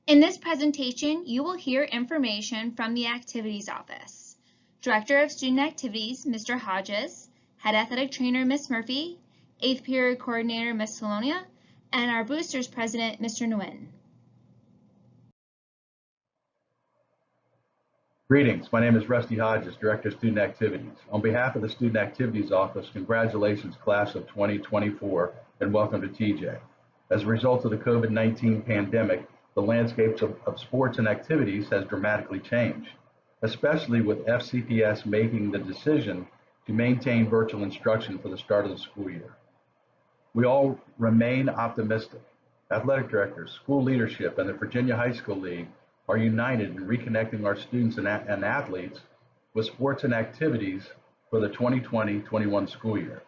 In this presentation, you will hear information from the Activities Office. Director of Student Activities, Mr. Hodges, Head Athletic Trainer, Ms. Murphy, 8th Period Coordinator, Ms. Slonina, and our Boosters President, Mr. Nguyen. Greetings, my name is Rusty Hodges, Director of Student Activities. On behalf of the Student Activities Office, congratulations class of 2024 and welcome to TJ. As a result of the COVID-19 pandemic, the landscapes of sports and activities has dramatically changed, especially with FCPS making the decision to maintain virtual instruction for the start of the school year. We all remain optimistic. Athletic directors, school leadership, and the Virginia High School League are united in reconnecting our students and athletes with sports and activities for the 2020-21 school year.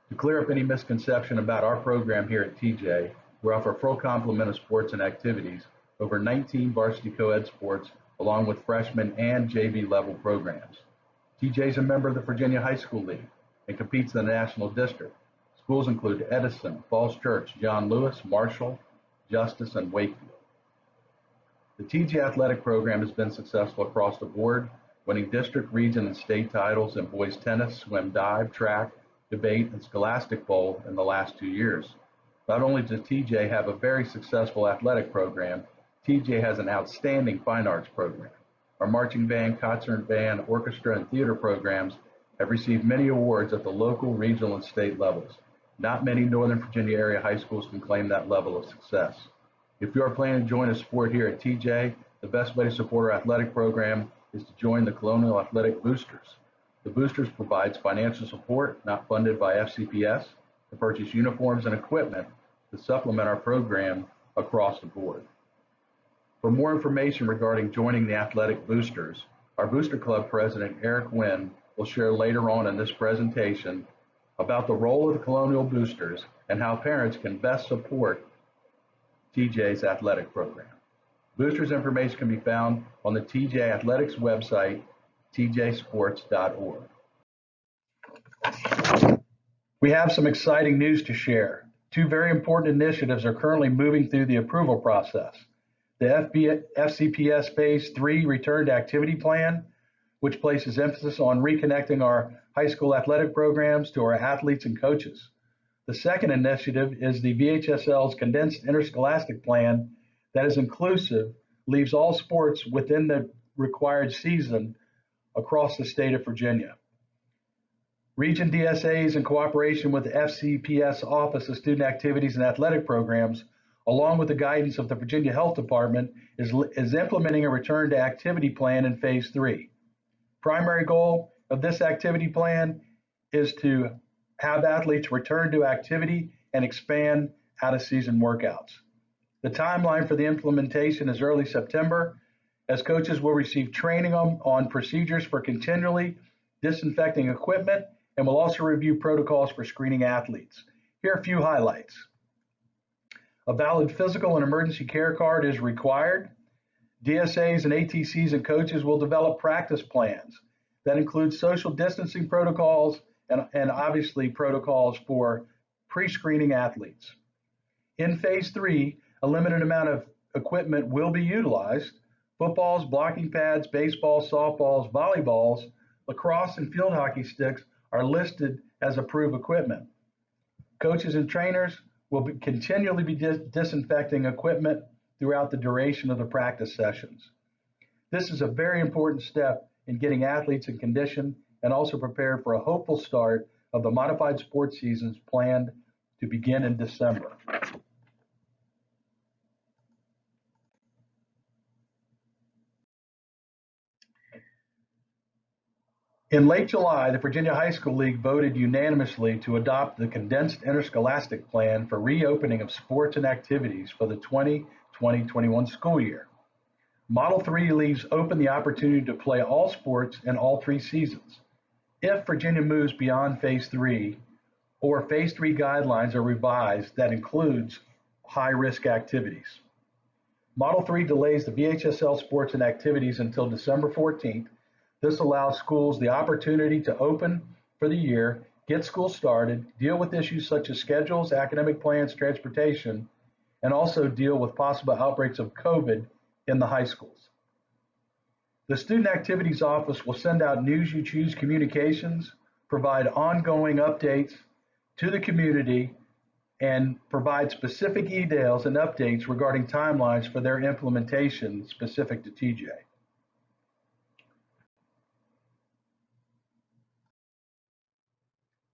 To clear up any misconception about our program here at TJ, we offer a full complement of sports and activities, over 19 varsity co-ed sports, along with freshman and JV level programs. TJ is a member of the Virginia High School League and competes in the National District. Schools include Edison, Falls Church, John Lewis, Marshall, Justice, and Wakefield. The TJ athletic program has been successful across the board, winning district, region, and state titles in boys tennis, swim, dive, track, debate, and scholastic bowl in the last 2 years. Not only does TJ have a very successful athletic program, TJ has an outstanding fine arts program. Our marching band, concert band, orchestra, and theater programs have received many awards at the local, regional, and state levels. Not many Northern Virginia area high schools can claim that level of success. If you are planning to join a sport here at TJ, the best way to support our athletic program is to join the Colonial Athletic Boosters. The Boosters provides financial support, not funded by FCPS, to purchase uniforms and equipment to supplement our program across the board. For more information regarding joining the Athletic Boosters, our Booster Club President, Eric Nguyen, will share later on in this presentation about the role of the Colonial Boosters and how parents can best support TJ's athletic program. Boosters information can be found on the TJ Athletics website, tjsports.org. We have some exciting news to share. 2 very important initiatives are currently moving through the approval process. The FCPS Phase 3 Return to Activity Plan, which places emphasis on reconnecting our high school athletic programs to our athletes and coaches. The second initiative is the VHSL's Condensed Interscholastic Plan that is inclusive, leaves all sports within the required season across the state of Virginia. Region DSAs, in cooperation with the FCPS Office of Student Activities and Athletic Programs, along with the guidance of the Virginia Health Department, is implementing a return to activity plan in Phase 3. Primary goal of this activity plan is to have athletes return to activity and expand out-of-season workouts. The timeline for the implementation is early September, as coaches will receive training on procedures for continually disinfecting equipment and will also review protocols for screening athletes. Here are a few highlights. A valid physical and emergency care card is required. DSAs and ATCs and coaches will develop practice plans that include social distancing protocols and obviously protocols for pre-screening athletes. In Phase 3, a limited amount of equipment will be utilized. Footballs, blocking pads, baseballs, softballs, volleyballs, lacrosse, and field hockey sticks are listed as approved equipment. Coaches and trainers will continually be disinfecting equipment throughout the duration of the practice sessions. This is a very important step in getting athletes in condition and also prepared for a hopeful start of the modified sports seasons planned to begin in December. In late July, the Virginia High School League voted unanimously to adopt the Condensed Interscholastic Plan for reopening of sports and activities for the 2020-21 school year. Model 3 leaves open the opportunity to play all sports in all 3 seasons. If Virginia moves beyond Phase 3 or Phase 3 guidelines are revised that includes high-risk activities. Model 3 delays the VHSL sports and activities until December 14th. This allows schools the opportunity to open for the year, get school started, deal with issues such as schedules, academic plans, transportation, and also deal with possible outbreaks of COVID in the high schools. The Student Activities Office will send out News You Choose communications, provide ongoing updates to the community, and provide specific details and updates regarding timelines for their implementation specific to TJ.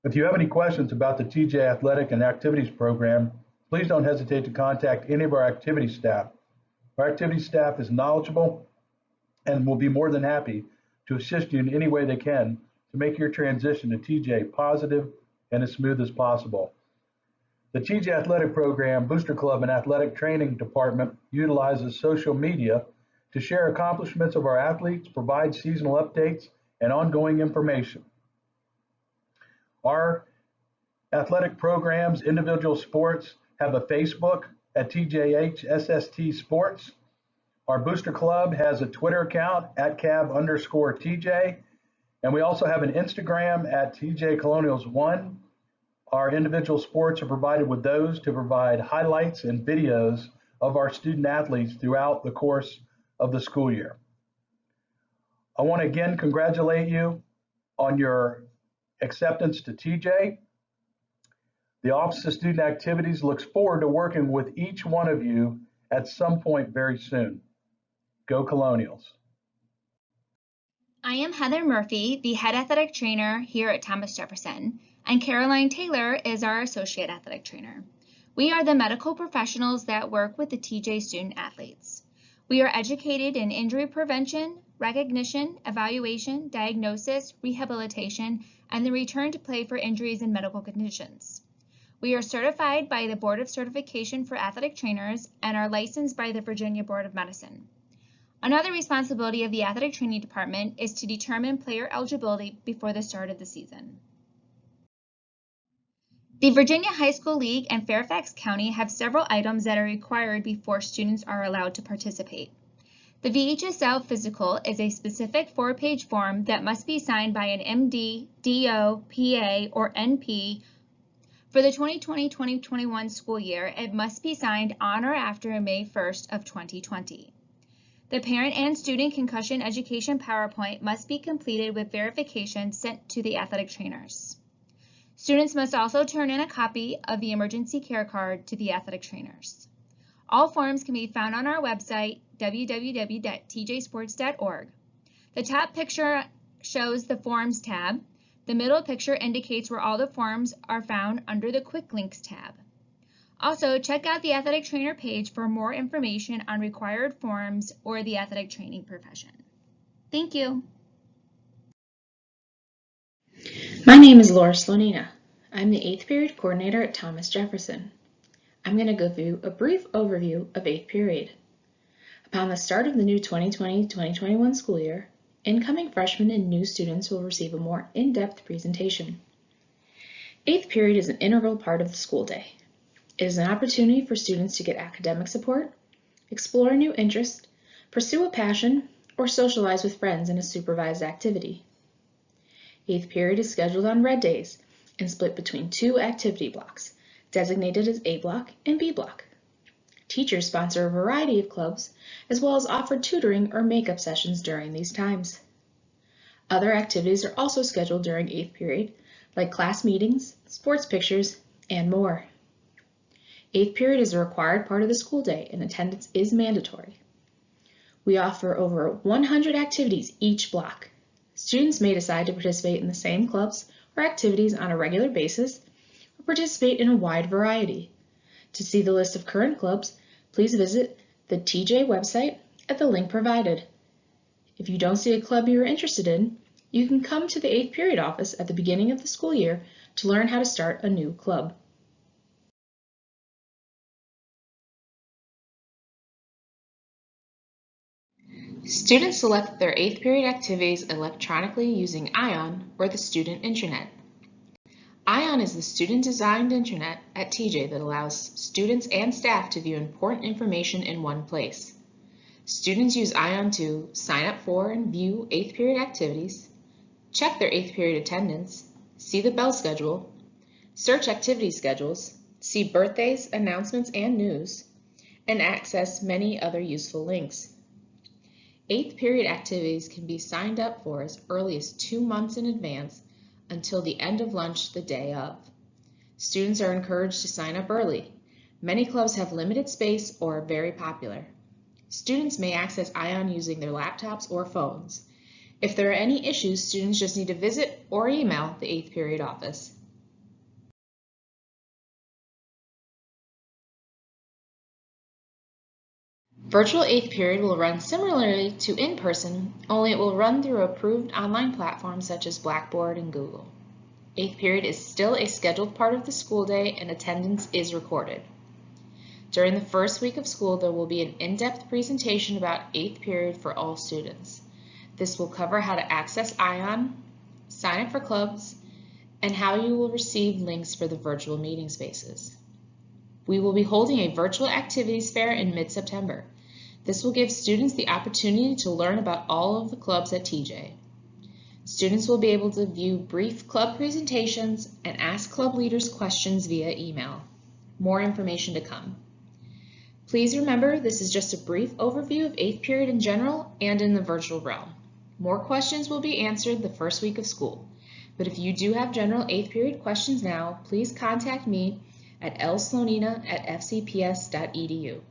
If you have any questions about the TJ Athletic and Activities Program, please don't hesitate to contact any of our activities staff. Our activities staff is knowledgeable and will be more than happy to assist you in any way they can to make your transition to TJ positive and as smooth as possible. The TJ Athletic Program, Booster Club, and Athletic Training Department utilizes social media to share accomplishments of our athletes, provide seasonal updates, and ongoing information. Our athletic programs, individual sports, have a Facebook at TJH SST Sports. Our Booster Club has a Twitter account at @CAV_TJ. And we also have an Instagram at TJ Colonials 1. Our individual sports are provided with those to provide highlights and videos of our student athletes throughout the course of the school year. I want to again congratulate you on your acceptance to TJ. The Office of Student Activities looks forward to working with each one of you at some point very soon. Go Colonials. I am Heather Murphy, the head athletic trainer here at Thomas Jefferson, and Caroline Taylor is our associate athletic trainer. We are the medical professionals that work with the TJ student athletes. We are educated in injury prevention, recognition, evaluation, diagnosis, rehabilitation, and the return to play for injuries and medical conditions. We are certified by the Board of Certification for Athletic Trainers and are licensed by the Virginia Board of Medicine. Another responsibility of the athletic training department is to determine player eligibility before the start of the season. The Virginia High School League and Fairfax County have several items that are required before students are allowed to participate. The VHSL physical is a specific 4-page form that must be signed by an MD, DO, PA, or NP. For the 2020-2021 school year, it must be signed on or after May 1st of 2020. The parent and student concussion education PowerPoint must be completed with verification sent to the athletic trainers. Students must also turn in a copy of the emergency care card to the athletic trainers. All forms can be found on our website, www.tjsports.org. The top picture shows the Forms tab. The middle picture indicates where all the forms are found under the Quick Links tab. Also, check out the athletic trainer page for more information on required forms or the athletic training profession. Thank you. My name is Laura Slonina. I'm the 8th period coordinator at Thomas Jefferson. I'm going to give you a brief overview of 8th period. Upon the start of the new 2020-2021 school year, incoming freshmen and new students will receive a more in-depth presentation. 8th period is an integral part of the school day. It is an opportunity for students to get academic support, explore a new interest, pursue a passion, or socialize with friends in a supervised activity. 8th period is scheduled on red days and split between 2 activity blocks, designated as A block and B block. Teachers sponsor a variety of clubs, as well as offer tutoring or makeup sessions during these times. Other activities are also scheduled during 8th period, like class meetings, sports pictures, and more. 8th period is a required part of the school day and attendance is mandatory. We offer over 100 activities each block. Students may decide to participate in the same clubs or activities on a regular basis or participate in a wide variety. To see the list of current clubs, please visit the TJ website at the link provided. If you don't see a club you're interested in, you can come to the 8th period office at the beginning of the school year to learn how to start a new club. Students select their 8th period activities electronically using ION or the student intranet. ION is the student-designed intranet at TJ that allows students and staff to view important information in one place. Students use ION to sign up for and view 8th period activities, check their 8th period attendance, see the bell schedule, search activity schedules, see birthdays, announcements, and news, and access many other useful links. 8th period activities can be signed up for as early as 2 months in advance until the end of lunch the day of. Students are encouraged to sign up early. Many clubs have limited space or are very popular. Students may access ION using their laptops or phones. If there are any issues, students just need to visit or email the 8th period office. Virtual 8th period will run similarly to in-person, only it will run through approved online platforms such as Blackboard and Google. 8th period is still a scheduled part of the school day and attendance is recorded. During the first week of school, there will be an in-depth presentation about 8th period for all students. This will cover how to access ION, sign up for clubs, and how you will receive links for the virtual meeting spaces. We will be holding a virtual activities fair in mid-September. This will give students the opportunity to learn about all of the clubs at TJ. Students will be able to view brief club presentations and ask club leaders questions via email. More information to come. Please remember, this is just a brief overview of 8th period in general and in the virtual realm. More questions will be answered the first week of school. But if you do have general 8th period questions now, please contact me at lslonina@fcps.edu.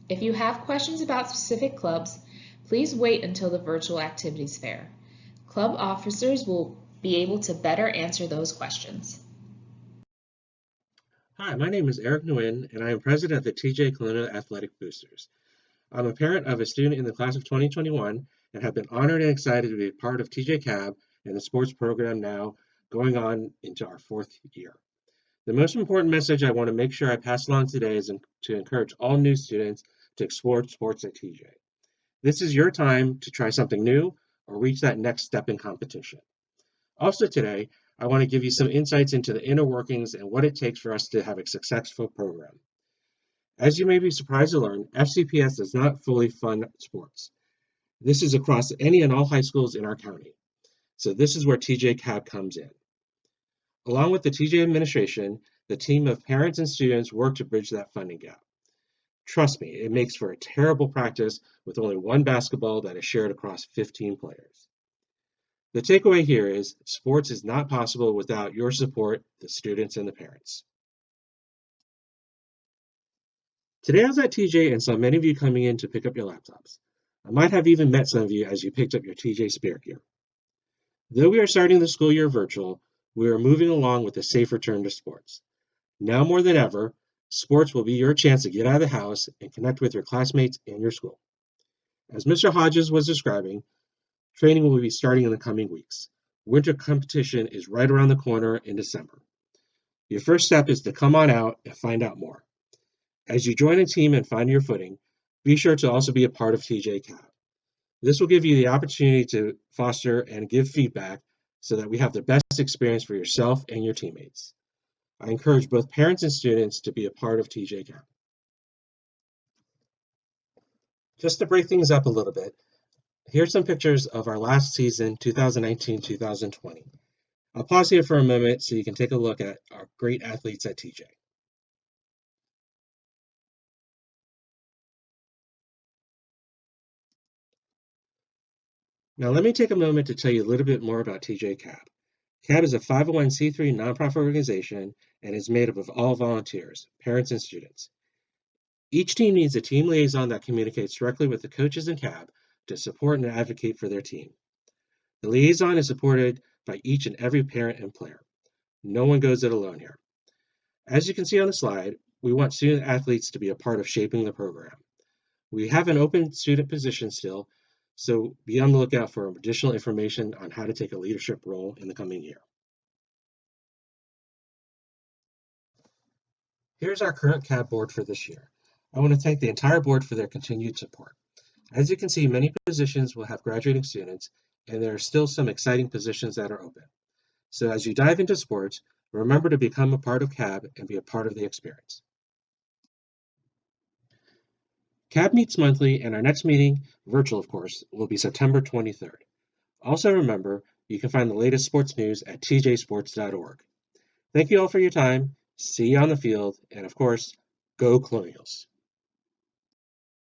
If you have questions about specific clubs, please wait until the virtual activities fair. Club officers will be able to better answer those questions. Hi, my name is Eric Nguyen, and I am president of the TJ Colonial Athletic Boosters. I'm a parent of a student in the class of 2021 and have been honored and excited to be a part of TJ CAB and the sports program now going on into our 4th year. The most important message I want to make sure I pass along today is to encourage all new students to explore sports at TJ. This is your time to try something new or reach that next step in competition. Also today, I want to give you some insights into the inner workings and what it takes for us to have a successful program. As you may be surprised to learn, FCPS does not fully fund sports. This is across any and all high schools in our county. So this is where TJ CAB comes in. Along with the TJ administration, the team of parents and students work to bridge that funding gap. Trust me, it makes for a terrible practice with only one basketball that is shared across 15 players. The takeaway here is sports is not possible without your support, the students and the parents. Today I was at TJ and saw many of you coming in to pick up your laptops. I might have even met some of you as you picked up your TJ Spirit gear. Though we are starting the school year virtual, we are moving along with a safe return to sports. Now more than ever, sports will be your chance to get out of the house and connect with your classmates and your school. As Mr. Hodges was describing, training will be starting in the coming weeks. Winter competition is right around the corner in December. Your first step is to come on out and find out more. As you join a team and find your footing, be sure to also be a part of TJ CAB. This will give you the opportunity to foster and give feedback so that we have the best experience for yourself and your teammates. I encourage both parents and students to be a part of TJ CAB. Just to break things up a little bit, here's some pictures of our last season, 2019-2020. I'll pause here for a moment so you can take a look at our great athletes at TJ. Now let me take a moment to tell you a little bit more about TJ CAB. CAB is a 501c3 nonprofit organization and is made up of all volunteers, parents, and students. Each team needs a team liaison that communicates directly with the coaches in CAB to support and advocate for their team. The liaison is supported by each and every parent and player. No one goes it alone here. As you can see on the slide, we want student athletes to be a part of shaping the program. We have an open student position still, so be on the lookout for additional information on how to take a leadership role in the coming year. Here's our current CAB board for this year. I want to thank the entire board for their continued support. As you can see, many positions will have graduating students, and there are still some exciting positions that are open. So as you dive into sports, remember to become a part of CAB and be a part of the experience. CAB meets monthly, and our next meeting, virtual of course, will be September 23rd. Also remember, you can find the latest sports news at tjsports.org. Thank you all for your time. See you on the field, and of course, go Colonials.